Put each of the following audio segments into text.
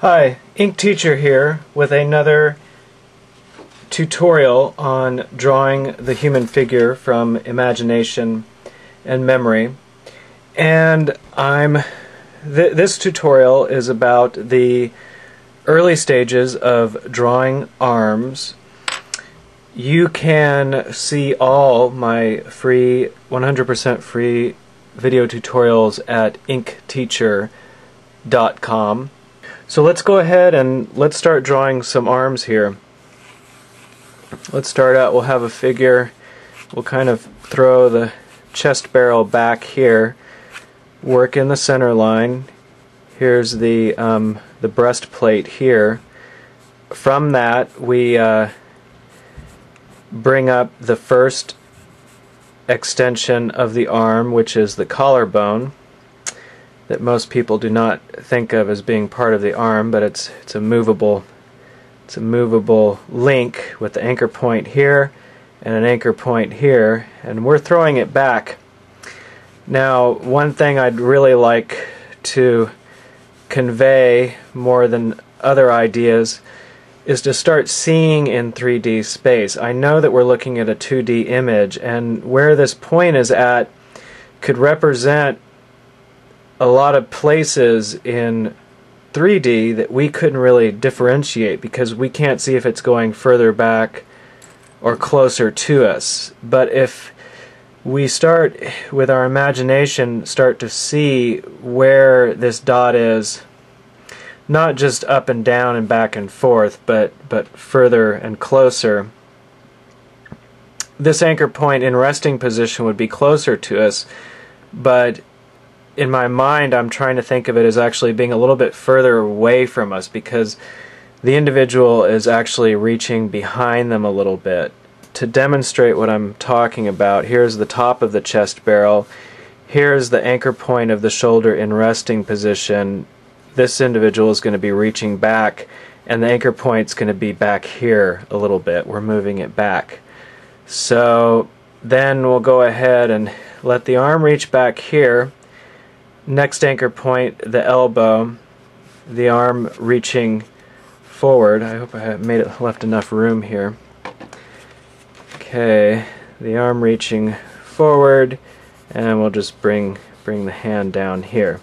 Hi, Ink Teacher here with another tutorial on drawing the human figure from imagination and memory. And this tutorial is about the early stages of drawing arms. You can see all my free, 100% free video tutorials at inkteacher.com. So let's go ahead and let's start drawing some arms here. Let's start out, we'll have a figure, we'll kind of throw the chest barrel back here, work in the center line. Here's the breastplate here. From that we bring up the first extension of the arm, which is the collarbone, that most people do not think of as being part of the arm, but it's a movable link with the anchor point here and an anchor point here, and we're throwing it back. Now, one thing I'd really like to convey more than other ideas is to start seeing in 3D space. I know that we're looking at a 2D image, and where this point is at could represent a lot of places in 3D that we couldn't really differentiate because we can't see if it's going further back or closer to us. But if we start with our imagination, start to see where this dot is, not just up and down and back and forth, but further and closer, this anchor point in resting position would be closer to us, but in my mind I'm trying to think of it as actually being a little bit further away from us because the individual is actually reaching behind them a little bit. To demonstrate what I'm talking about, here's the top of the chest barrel, here's the anchor point of the shoulder in resting position. This individual is going to be reaching back, and the anchor point's going to be back here a little bit. We're moving it back. So then we'll go ahead and let the arm reach back here. Next anchor point, the elbow, the arm reaching forward. I hope I have left enough room here. Okay, the arm reaching forward, and we'll just bring the hand down here.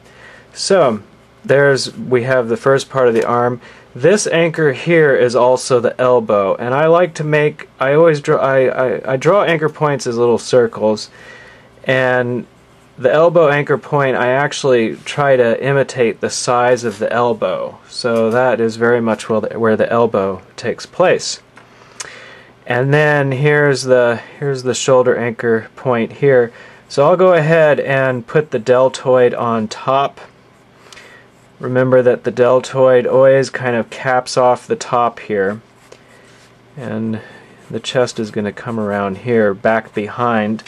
So we have the first part of the arm. This anchor here is also the elbow, and I like to make, I draw anchor points as little circles, and the elbow anchor point, I actually try to imitate the size of the elbow. So that is very much where the elbow takes place. And then here's the shoulder anchor point here. So I'll go ahead and put the deltoid on top. Remember that the deltoid always kind of caps off the top here. And the chest is going to come around here, back behind.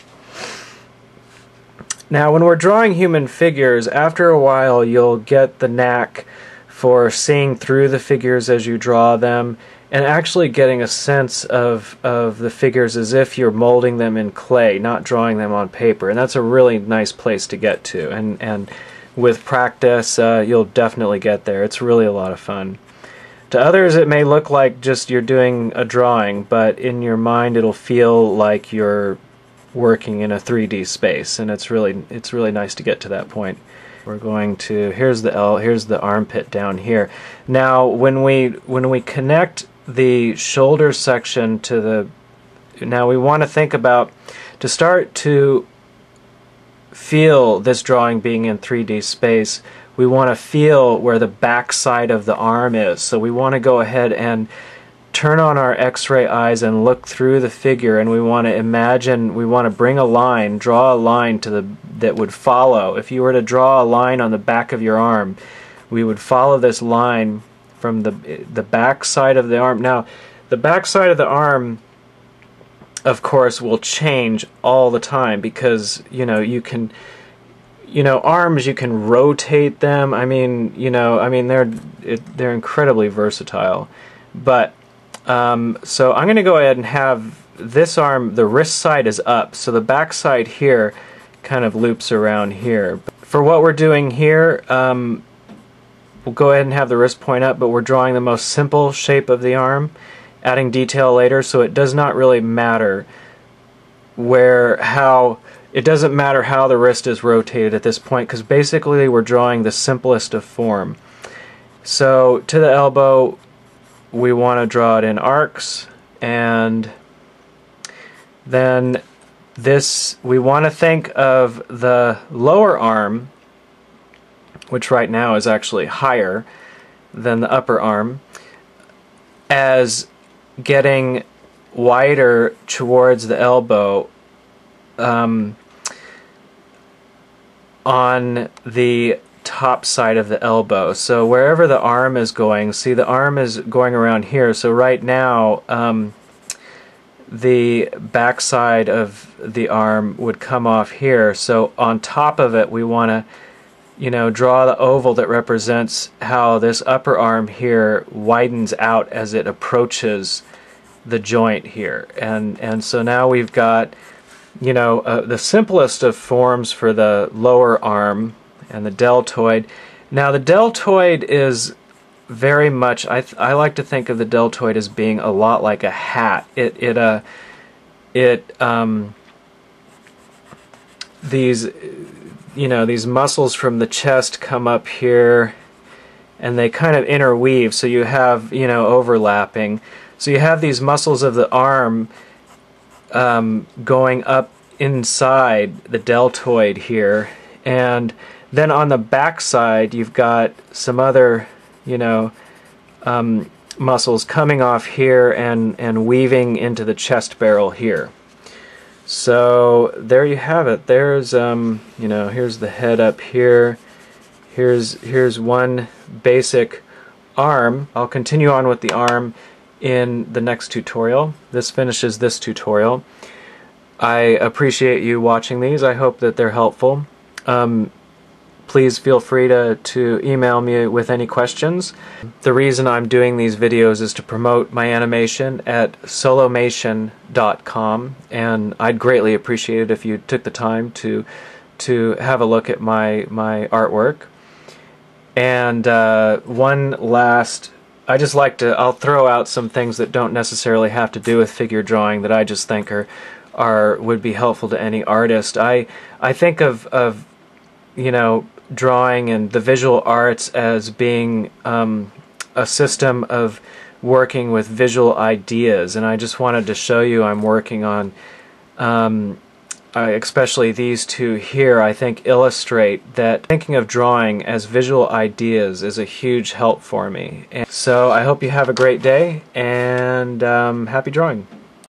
Now, when we're drawing human figures, after a while you'll get the knack for seeing through the figures as you draw them and actually getting a sense of the figures as if you're molding them in clay, not drawing them on paper. And that's a really nice place to get to. And with practice, you'll definitely get there. It's really a lot of fun. To others, it may look like just you're doing a drawing, but in your mind it'll feel like you're working in a 3D space, and it's really nice to get to that point. We're going to, here's the armpit down here. Now when we connect the shoulder section to the, now we want to think about, to start to feel this drawing being in 3D space, we want to feel where the back side of the arm is. So we want to go ahead and turn on our X-ray eyes and look through the figure, and we want to imagine, we want to bring a line, draw a line that would follow. If you were to draw a line on the back of your arm, we would follow this line from the back side of the arm. Now, the back side of the arm, of course, will change all the time because, arms, you can rotate them. They're incredibly versatile. But so I'm going to go ahead and have this arm, the wrist side is up, so the back side here kind of loops around here. For what we're doing here, we'll go ahead and have the wrist point up, but we're drawing the most simple shape of the arm, adding detail later, so it does not really matter it doesn't matter how the wrist is rotated at this point, because basically we're drawing the simplest of form. So to the elbow, we want to draw it in arcs, and then we want to think of the lower arm, which right now is actually higher than the upper arm, as getting wider towards the elbow on the top side of the elbow. So wherever the arm is going, see, the arm is going around here, so right now the back side of the arm would come off here. So on top of it we want to, you know, draw the oval that represents how this upper arm here widens out as it approaches the joint here. And so now we've got, you know, the simplest of forms for the lower arm and the deltoid. Now the deltoid is very much, I like to think of the deltoid as being a lot like a hat. These, you know, these muscles from the chest come up here and they kind of interweave, so you have, you know, overlapping. So you have these muscles of the arm going up inside the deltoid here, and then on the back side you've got some other, you know, muscles coming off here and weaving into the chest barrel here. So there you have it. There's you know, here's the head up here. Here's one basic arm. I'll continue on with the arm in the next tutorial. This finishes this tutorial. I appreciate you watching these. I hope that they're helpful. Please feel free to email me with any questions. The reason I'm doing these videos is to promote my animation at solomation.com, and I'd greatly appreciate it if you took the time to have a look at my artwork. And one last, I'll throw out some things that don't necessarily have to do with figure drawing that I just think would be helpful to any artist. I think of you know, drawing and the visual arts as being a system of working with visual ideas, and I just wanted to show you I'm working on especially these two here, I think illustrate that thinking of drawing as visual ideas is a huge help for me. And so I hope you have a great day, and happy drawing.